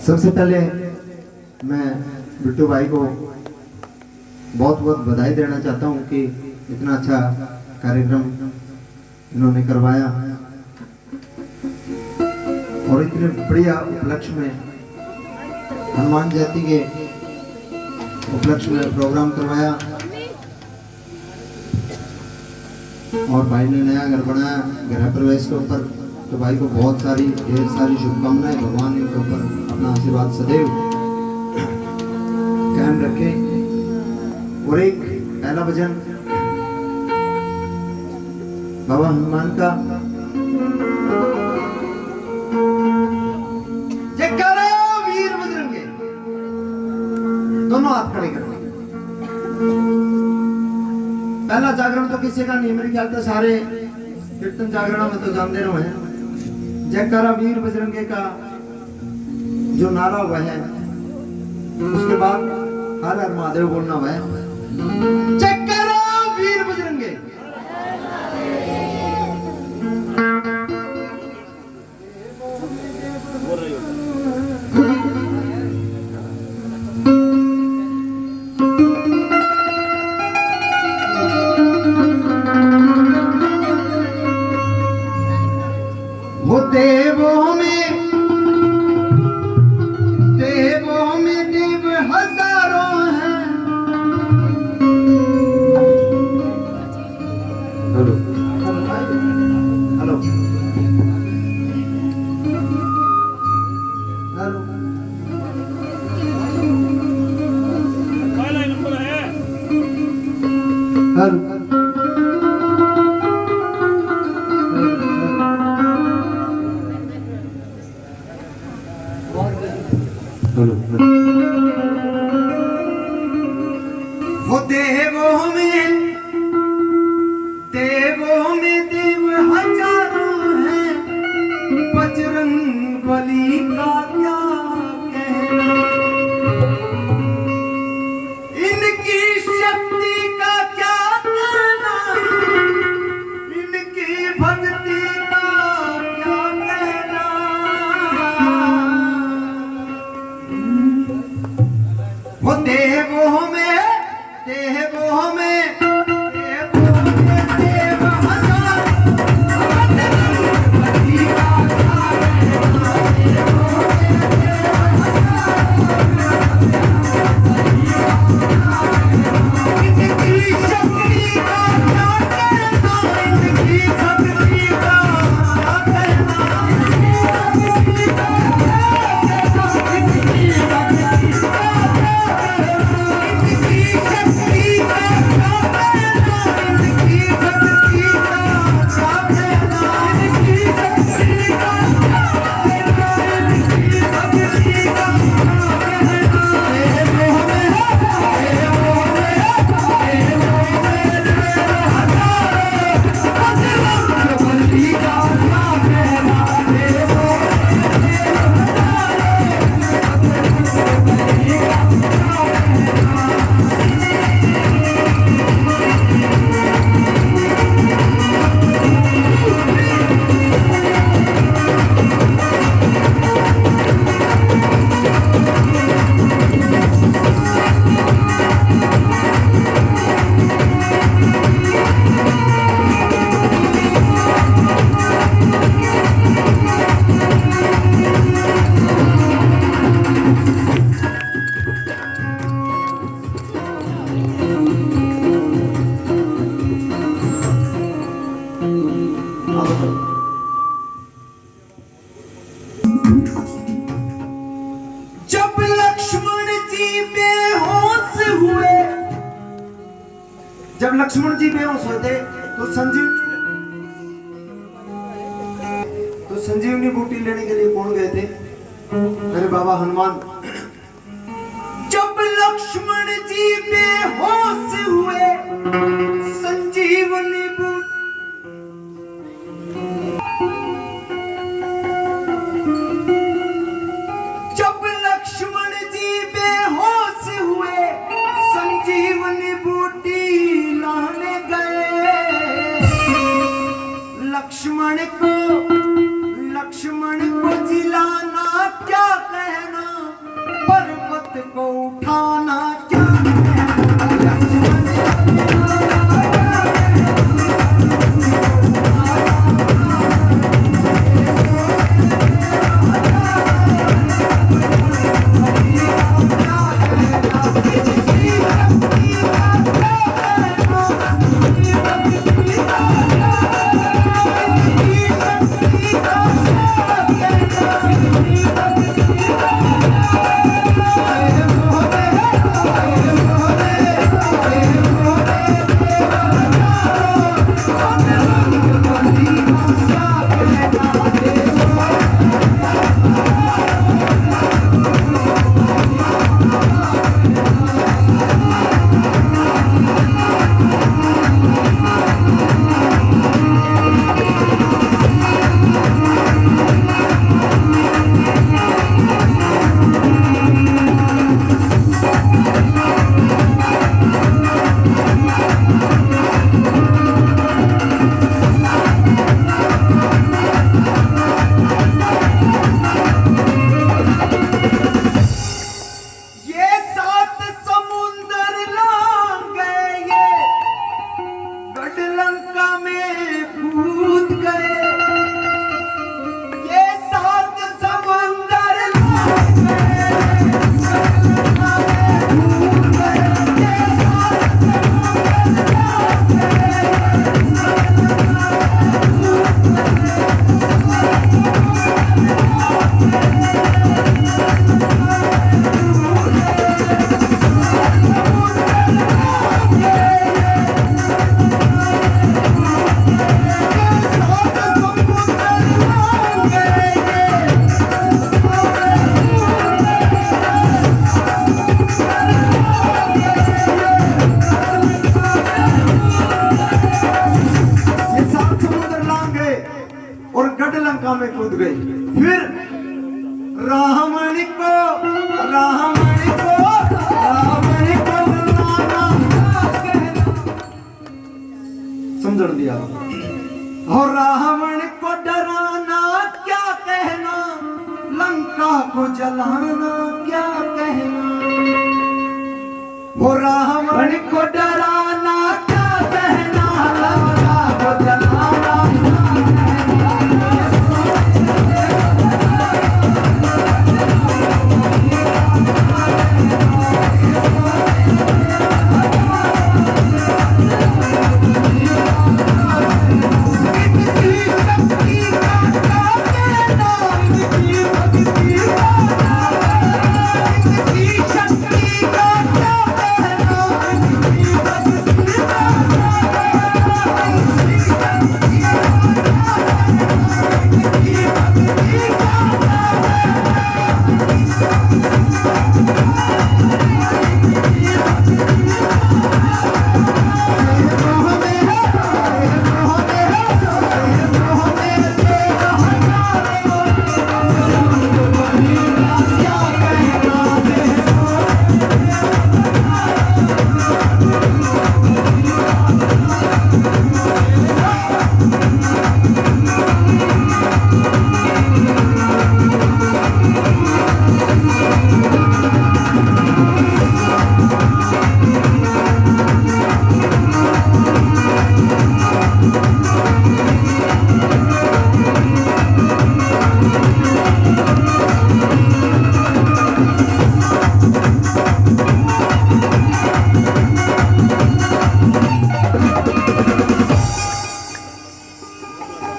सबसे पहले मैं बिट्टू भाई को बहुत बहुत बधाई देना चाहता हूं कि इतना अच्छा कार्यक्रम इन्होंने करवाया और इतने बढ़िया उपलक्ष्य में हनुमान जयंती के उपलक्ष्य में प्रोग्राम करवाया। और भाई ने नया घर बनाया गृह प्रवेश के ऊपर, तो भाई को बहुत सारी ढेर सारी शुभकामनाएं। भगवान इनके ऊपर अपना आशीर्वाद सदैव कायम रखे। और एक पहला भजन बाबा हनुमान का, जयकारा वीर बजरंगी, दोनों हाथ खड़े करें। पहला जागरण तो किसी का नहीं, मेरे ख्याल से सारे कीर्तन जागरण में तो जानते रहो हैं। जयकारा वीर बजरंगी का जो नारा हुआ है, उसके बाद हर हर महादेव बोलना हुआ है। जयकारा वीर बजरंगी। वो देवों में देव हजारों हैं। हेलो हेलो हेलो, नंबर है हेलो। वो देवों में देव हजारों हैं। बजरंग बली का क्या कहना, इनकी शक्ति का क्या कहना, इनकी भक्ति का क्या कहना। वो देवों में देव हजार बली का इनकी शक्ति का क्या कहना, इनकी भक्ति का क्या कहना। जब लक्ष्मण जी बेहोश हुए थे तो संजीवनी बूटी लेने के लिए कौन गए थे? मेरे बाबा हनुमान। जब लक्ष्मण जी बेहोश हुए संजीवनी बूटी, जब लक्ष्मण जी बेहोश हुए संजीवनी बूटी लाने गए। लक्ष्मण को जिलाना क्या कहना, को उठाना क्या कहना। लंका में कूद गई। फिर रावण को समझ दिया। और रावण को डराना क्या कहना, लंका को जलाना क्या कहना। वो रावण को डराना क्या कहना, लंका को जलाना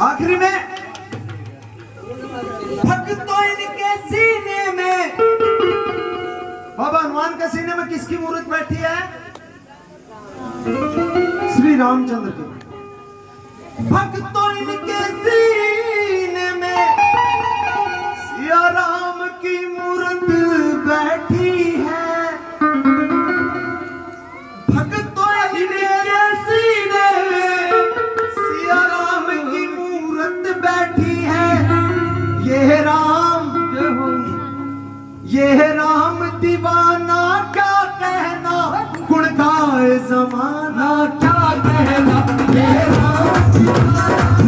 आखिरी में भक्तों इनके सीने में, बाबा हनुमान के सीने में किसकी मूर्त बैठी है? श्री रामचंद्र की। भक्तों इनके सीने में सिया राम की मूर्त बैठी है। भक्तों इनके सीने में सिया राम की मूर्त बैठी है। ये राम दीवाना क्या कहना, गुण गाए जमाना क्या कहना। ये राम दीवाना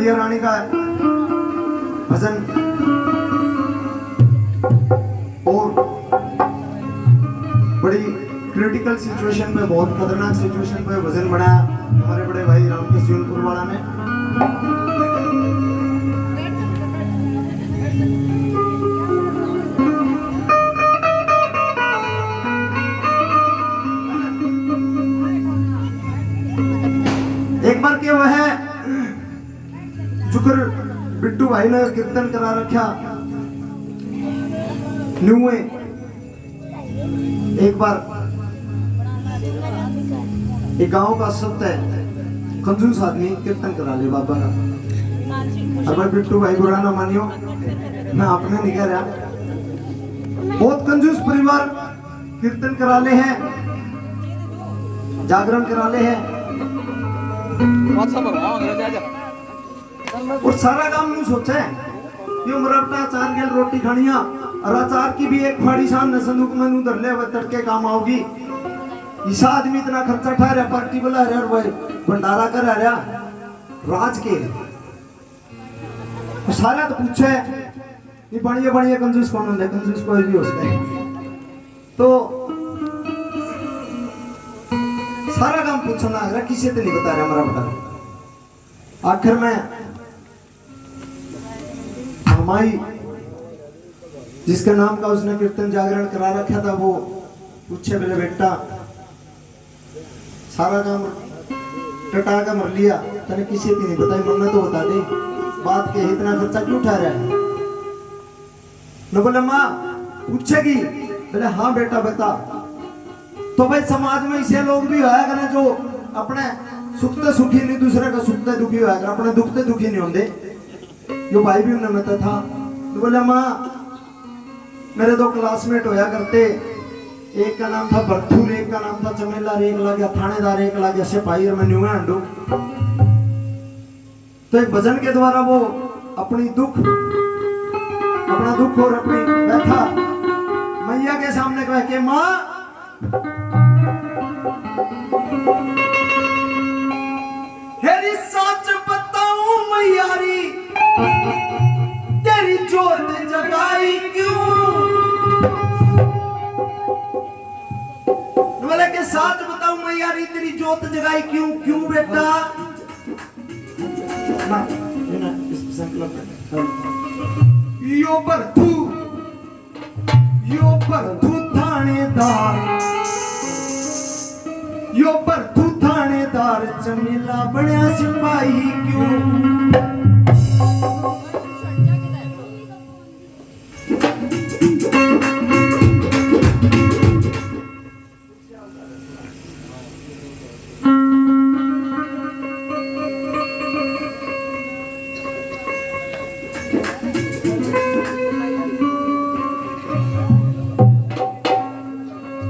मैया रानी का भजन और बड़ी क्रिटिकल सिचुएशन में, बहुत खतरनाक सिचुएशन पे भजन बनाया हमारे बड़े भाई रामकेश जूनपुर वाला ने। एक बार क्या हुआ है, जुकर बिट्टू भाई ने कीर्तन करा रखा न्यूए। एक बार एक गांव का सत्य है, कंजूस आदमी कीर्तन करा ले बाबा का। अब बिट्टू भाई बुरा ना मानियो, मैं अपने नहीं कह रहा, बहुत कंजूस परिवार कीर्तन करा ले हैं, जागरण करा ले हैं और सारा काम नहीं सोचा है ये मरपटा चार गेल रोटी खानिया और अचार की भी एक फाड़ी शान संदूक में उधर ले तड़के काम आओगी। इस आदमी इतना खर्चा ठा रहा, पार्टी बुला रहा और भाई भंडारा कर रहा राज के तो सारा तो पूछे ये बढ़िया बढ़िया कंजूस कौन होता है, कंजूस कोई भी हो सकता है। तो सारा काम पूछना अगर किसी से नहीं बता रहा हमारा बता। आखिर में हमारी जिसके नाम का उसने कीर्तन जागरण करा रखा था वो पूछे बोले बेटा सारा काम टटा का मर लिया, तने किसी से नहीं बताई, मम्मी तो बता दे बात के इतना खर्चा क्यों उठा रहा है। न बोले माँ पूछेगी, बोले हाँ बेटा बता। तो भाई समाज में ऐसे लोग भी होया करें जो अपने सुखते सुखी नहीं, दूसरे का सुखते दुखी होया कर, अपने दुखते दुखी नहीं होंगे। जो भाई भी उन्हें मत था, तो बोले माँ मेरे दो क्लासमेट होया करते, एक का नाम था बर्थूर, एक का नाम था चमेला, एक लग गया थानेदार, एक लग गया सिपाही और मैं न्यू अंडू। तो एक भजन के द्वारा वो अपना दुख और अपनी व्यथा मैया के सामने कह के माँ हेरी सच बताऊं मैयारी तेरी जोत जगाई क्यों, बोले के सच बताऊं मैयारी तेरी जोत जगाई क्यों, क्यों बेटा ना यो बर्थू थानेदार चमेला बड़ा सिपाही क्यों,